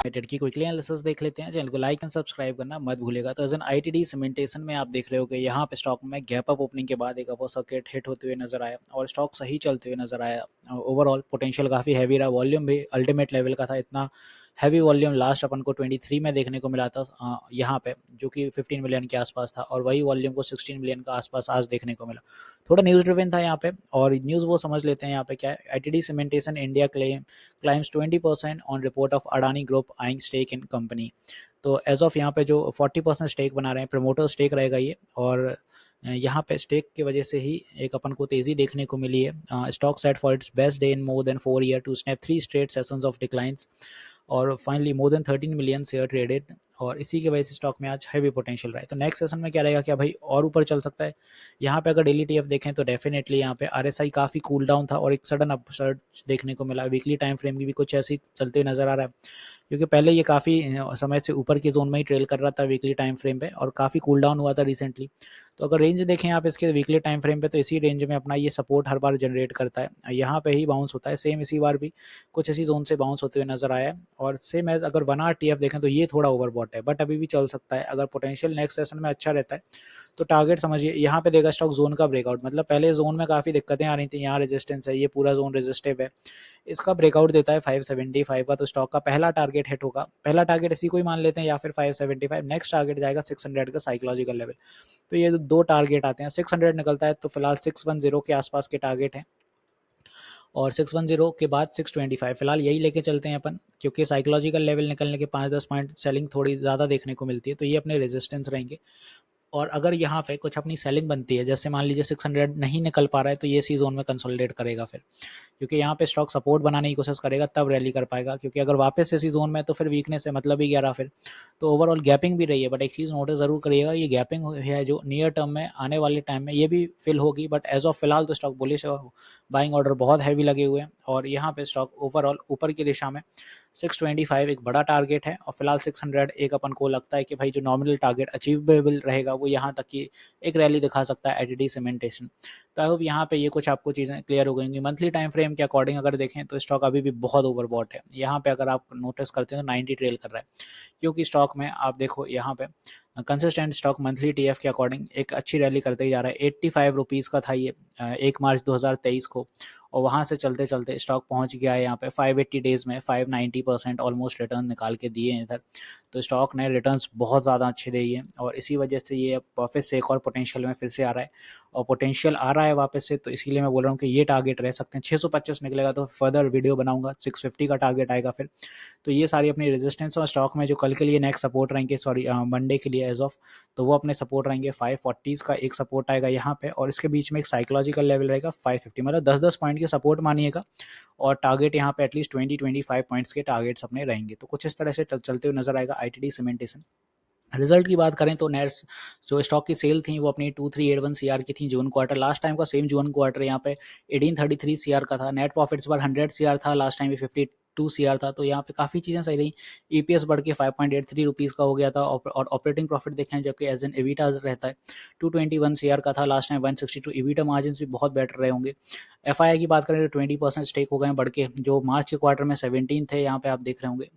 Limited की quickly analysis देख लेते हैं। चैनल को लाइक एंड सब्सक्राइब करना मत भूलिएगा। तो एज एन आईटीडी सीमेंटेशन में आप देख रहे हो कि यहाँ पे स्टॉक में गैप अप ओपनिंग के बाद एक अपर सर्किट हिट होते हुए नजर आया और स्टॉक सही चलते हुए नजर आया। ओवरऑल पोटेंशियल काफ़ी हैवी रहा, वॉल्यूम भी अल्टीमेट लेवल का था। इतना हैवी वॉल्यूम लास्ट अपन को 23 में देखने को मिला था यहाँ पे, जो कि 15 मिलियन के आसपास था, और वही वॉल्यूम को 16 मिलियन का आसपास आज देखने को मिला। थोड़ा न्यूज़ ड्रिवन था यहाँ पे, और न्यूज़ वो समझ लेते हैं यहाँ पे क्या है। ITD Cementation India claims 20% on report of Adani group eyeing stake in company. तो एज ऑफ यहाँ पे जो 40% स्टेक बना रहे हैं, प्रमोटर स्टेक रहेगा ये, और यहाँ पे स्टेक की वजह से ही एक अपन को तेज़ी देखने को मिली है। Stock set for its best day in more than 4 year to snap 3 straight sessions of declines, और finally more than 13 million share traded, और इसी की वजह से स्टॉक में आज हैवी पोटेंशियल रहा है। तो नेक्स्ट सेशन में क्या रहेगा, क्या भाई और ऊपर चल सकता है। यहाँ पे अगर डेली टीएफ देखें तो डेफिनेटली यहाँ पे आरएसआई काफ़ी कूल डाउन था और एक सडन अपसर्ज देखने को मिला। वीकली टाइम फ्रेम की भी कुछ ऐसी चलते हुए नजर आ रहा है, क्योंकि पहले ये काफ़ी समय से ऊपर की जोन में ही ट्रेल कर रहा था वीकली टाइम फ्रेम पे, और काफ़ी कूल डाउन हुआ था रिसेंटली। तो अगर रेंज देखें आप इसके वीकली टाइम फ्रेम पे, तो इसी रेंज में अपना ये सपोर्ट हर बार जनरेट करता है, यहाँ पे ही बाउंस होता है। सेम इसी बार भी कुछ ऐसी जोन से बाउंस होते हुए नजर आया है। और सेम एज अगर 1 आवर टीएफ देखें तो ये थोड़ा ओवरबॉट है, बट अभी भी चल सकता है। अगर पोटेंशियल नेक्स्ट सेशन में अच्छा रहता है तो टारगेट समझिए यहाँ पे देगा स्टॉक जोन का ब्रेकआउट। मतलब पहले जोन में काफ़ी दिक्कतें आ रही थी, यहाँ रेजिस्टेंस है, ये पूरा जोन रेजिस्टिव है, इसका ब्रेकआउट देता है 575 का, तो स्टॉक का पहला टारगेट हिट होगा। पहला टारगेट इसी को ही मान लेते हैं, या फिर 575। नेक्स्ट टारगेट जाएगा 600 का साइकोलॉजिकल लेवल। तो ये दो टारगेट आते हैं। 600 निकलता है तो फिलहाल 610 के आसपास के टारगेट हैं, और 610 के बाद 625 फिलहाल यही लेके चलते हैं अपन, क्योंकि साइकोलॉजिकल लेवल निकलने के 5-10 पॉइंट सेलिंग थोड़ी ज़्यादा देखने को मिलती है, तो ये अपने रेजिस्टेंस रहेंगे। और अगर यहाँ पे कुछ अपनी सेलिंग बनती है, जैसे मान लीजिए 600 नहीं निकल पा रहा है, तो ये सी जोन में कंसोलिडेट करेगा फिर, क्योंकि यहाँ पे स्टॉक सपोर्ट बनाने की कोशिश करेगा तब रैली कर पाएगा। क्योंकि अगर वापस इसी जोन में तो फिर वीकनेस है, मतलब ही गया रहा फिर। तो ओवरऑल गैपिंग भी रही है, बट एक चीज़ नोटिस ज़रूर करिएगा, ये गैपिंग है जो नियर टर्म में आने वाले टाइम में ये भी फिल होगी, बट एज ऑफ फिलहाल तो स्टॉक बुलिश है, बाइंग ऑर्डर बहुत हैवी लगे हुए हैं, और यहाँ पे स्टॉक ओवरऑल ऊपर की दिशा में 625 एक बड़ा टारगेट है, और फिलहाल 600 एक अपन को लगता है कि भाई जो नॉमिनल टारगेट अचीवेबल रहेगा वो यहाँ तक की एक रैली दिखा सकता है आईटीडी सीमेंटेशन। तो आई होप यहाँ पे ये कुछ आपको चीज़ें क्लियर हो गई। मंथली टाइम फ्रेम के अकॉर्डिंग अगर देखें तो स्टॉक अभी भी बहुत ओवरबॉट है। यहाँ पे अगर आप नोटिस करते हैं तो 90 ट्रेल कर रहा है, क्योंकि स्टॉक में आप देखो यहाँ पे कंसिस्टेंट स्टॉक मंथली टीएफ के अकॉर्डिंग एक अच्छी रैली करते ही जा रहा है। 85 रुपीज़ का था ये 1 मार्च 2023 को, और वहाँ से चलते चलते स्टॉक पहुँच गया है यहाँ पे 580 डेज़ में 590% ऑलमोस्ट रिटर्न निकाल के दिए हैं इधर। तो स्टॉक ने रिटर्न्स बहुत ज़्यादा अच्छे दिए हैं, और इसी वजह से ये वापस से एक और पोटेंशियल में फिर से आ रहा है, और पोटेंशियल आ रहा है वापस से। तो इसीलिए मैं बोल रहा हूँ कि ये टारगेट रह सकते हैं। 625 निकलेगा तो फर्दर वीडियो बनाऊंगा, 650 का टारगेट आएगा फिर। तो ये सारी अपनी रेजिस्टेंस, और स्टॉक में जो कल के लिए नेक्स्ट सपोर्ट रहेंगे, सॉरी मंडे के लिए एज ऑफ, तो वो अपने सपोर्ट रहेंगे 540 का एक सपोर्ट आएगा यहाँ पे, और इसके बीच में एक साइकोलॉजिकल लेवल रहेगा 550, मतलब 10-10 पॉइंट के सपोर्ट मानिएगा, और टारगेट यहाँ पे एटलीस्ट 20-25 पॉइंट्स के टारगेट्स अपने रहेंगे। तो कुछ इस तरह से चलते हुए नजर आएगा आईटीडी सीमेंटेशन। रिजल्ट की बात करें तो नेट्स जो स्टॉक की सेल थी वो अपनी 2381 सीआर की थी जून क्वार्टर। लास्ट टाइम का सेम जून क्वार्टर यहाँ पे 1833 सीआर का था। नेट प्रॉफिट्स पर 100 सीआर था, लास्ट टाइम भी 52 सीआर था। तो यहाँ पे काफ़ी चीज़ें सही रही। ईपीएस बढ़ के 5.83 रुपीज़ का हो गया था, और ऑपरेटिंग प्रॉफिट देखें जो कि एज एन एविटा रहता है 221 सीआर का था, लास्ट टाइम 162। एविटा मार्जिन भी बहुत बेटर रहे होंगे। एफआईआई की बात करें तो 20% स्टेक हो गए बढ़ के, जो मार्च के क्वार्टर में 17 थे, यहाँ पे आप देख रहे होंगे।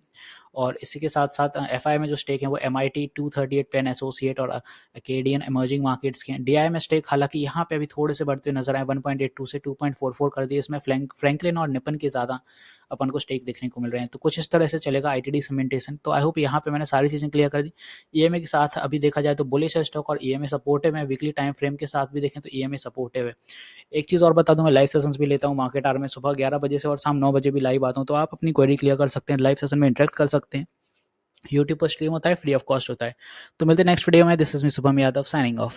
और इसी के साथ साथ एफआई में जो स्टेक है वो MIT 238 पेन एसोसिएट और कैनेडियन इमर्जिंग मार्केट्स के हैं। डीआई में स्टेक हालांकि यहाँ पे अभी थोड़े से बढ़ते हुए नजर आए, 1.82 से 2.44 कर दिए। इसमें फ्रैंकलिन और निपन के ज़्यादा अपन को स्टेक देखने को मिल रहे हैं। तो कुछ इस तरह से चलेगा आईटीडी सीमेंटेशन। तो आई होप यहाँ पे मैंने सारी चीज़ें क्लियर कर दी। ईएमए के साथ अभी देखा जाए तो बुलिश है स्टॉक, और ईएमए सपोर्टिव है। वीकली टाइम फ्रेम के साथ भी देखें तो ईएमए सपोर्टिव है। एक चीज़ और बता दूं, मैं लाइव सेशंस भी लेता हूँ मार्केट आवर में, सुबह 11 बजे से और शाम 9 बजे भी लाइव आता हूँ। तो आप अपनी क्वेरी क्लियर कर सकते हैं, लाइव सेशन में इंटरेक्ट कर सकते हैं। यूट्यूब पर स्ट्रीम होता है, फ्री ऑफ कॉस्ट होता है। तो मिलते हैं नेक्स्ट वीडियो में। This is me Shubham Yadav signing off.